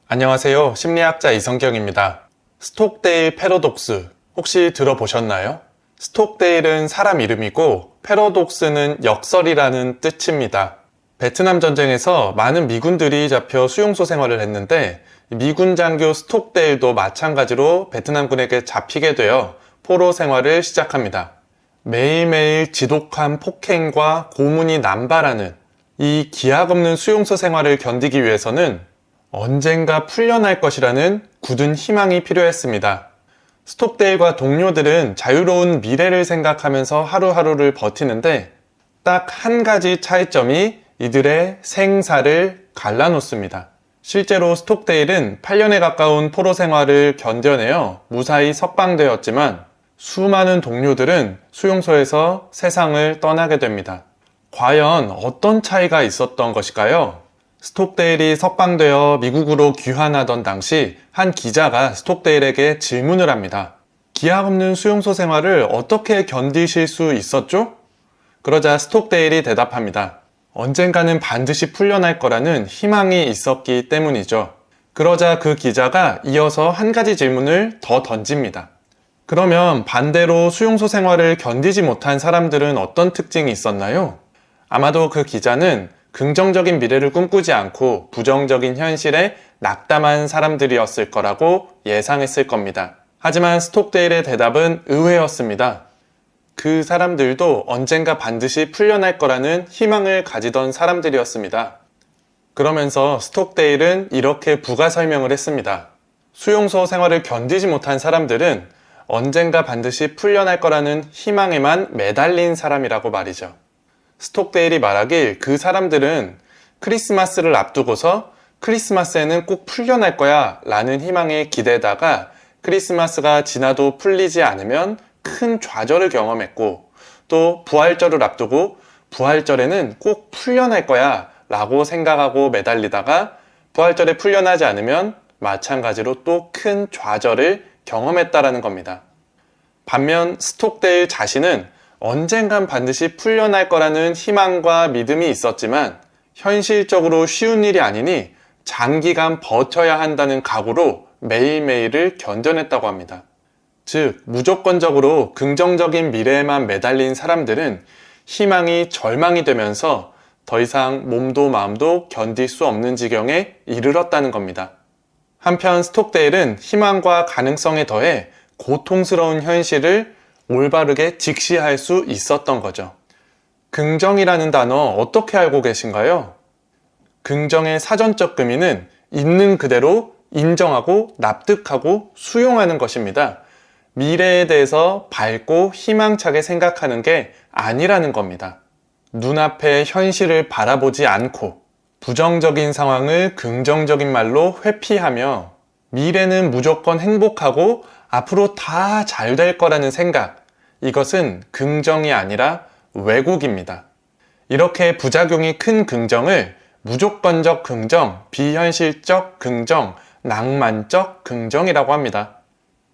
안녕하세요. 심리학자 이성경입니다. 스톡데일 패러독스 혹시 들어보셨나요? 스톡데일은 사람 이름이고 패러독스는 역설이라는 뜻입니다. 베트남 전쟁에서 많은 미군들이 잡혀 수용소 생활을 했는데 미군 장교 스톡데일도 마찬가지로 베트남군에게 잡히게 되어 포로 생활을 시작합니다. 매일매일 지독한 폭행과 고문이 남발하는 이 기약 없는 수용소 생활을 견디기 위해서는 언젠가 풀려날 것이라는 굳은 희망이 필요했습니다. 스톡데일과 동료들은 자유로운 미래를 생각하면서 하루하루를 버티는데 딱 한 가지 차이점이 이들의 생사를 갈라놓습니다. 실제로 스톡데일은 8년에 가까운 포로 생활을 견뎌내어 무사히 석방되었지만 수많은 동료들은 수용소에서 세상을 떠나게 됩니다. 과연 어떤 차이가 있었던 것일까요? 스톡데일이 석방되어 미국으로 귀환하던 당시 한 기자가 스톡데일에게 질문을 합니다. 기약 없는 수용소 생활을 어떻게 견디실 수 있었죠? 그러자 스톡데일이 대답합니다. 언젠가는 반드시 풀려날 거라는 희망이 있었기 때문이죠. 그러자 그 기자가 이어서 한 가지 질문을 더 던집니다. 그러면 반대로 수용소 생활을 견디지 못한 사람들은 어떤 특징이 있었나요? 아마도 그 기자는 긍정적인 미래를 꿈꾸지 않고 부정적인 현실에 낙담한 사람들이었을 거라고 예상했을 겁니다. 하지만 스톡데일의 대답은 의외였습니다. 그 사람들도 언젠가 반드시 풀려날 거라는 희망을 가지던 사람들이었습니다. 그러면서 스톡데일은 이렇게 부가 설명을 했습니다. 수용소 생활을 견디지 못한 사람들은 언젠가 반드시 풀려날 거라는 희망에만 매달린 사람이라고 말이죠. 스톡데일이 말하길 그 사람들은 크리스마스를 앞두고서 크리스마스에는 꼭 풀려날 거야 라는 희망에 기대다가 크리스마스가 지나도 풀리지 않으면 큰 좌절을 경험했고 또 부활절을 앞두고 부활절에는 꼭 풀려날 거야 라고 생각하고 매달리다가 부활절에 풀려나지 않으면 마찬가지로 또 큰 좌절을 경험했다라는 겁니다. 반면 스톡데일 자신은 언젠간 반드시 풀려날 거라는 희망과 믿음이 있었지만 현실적으로 쉬운 일이 아니니 장기간 버텨야 한다는 각오로 매일매일을 견뎌냈다고 합니다. 즉, 무조건적으로 긍정적인 미래에만 매달린 사람들은 희망이 절망이 되면서 더 이상 몸도 마음도 견딜 수 없는 지경에 이르렀다는 겁니다. 한편 스톡데일은 희망과 가능성에 더해 고통스러운 현실을 올바르게 직시할 수 있었던 거죠. 긍정이라는 단어 어떻게 알고 계신가요? 긍정의 사전적 의미는 있는 그대로 인정하고 납득하고 수용하는 것입니다. 미래에 대해서 밝고 희망차게 생각하는 게 아니라는 겁니다. 눈앞의 현실을 바라보지 않고 부정적인 상황을 긍정적인 말로 회피하며 미래는 무조건 행복하고 앞으로 다 잘 될 거라는 생각, 이것은 긍정이 아니라 왜곡입니다. 이렇게 부작용이 큰 긍정을 무조건적 긍정, 비현실적 긍정, 낭만적 긍정이라고 합니다.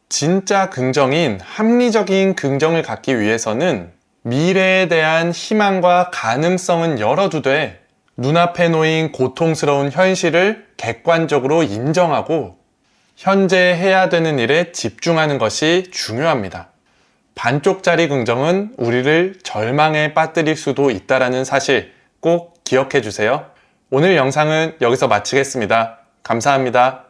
진짜 긍정인 합리적인 긍정을 갖기 위해서는 미래에 대한 희망과 가능성은 열어두되 눈앞에 놓인 고통스러운 현실을 객관적으로 인정하고 현재 해야 되는 일에 집중하는 것이 중요합니다. 반쪽짜리 긍정은 우리를 절망에 빠뜨릴 수도 있다는 사실 꼭 기억해 주세요. 오늘 영상은 여기서 마치겠습니다. 감사합니다.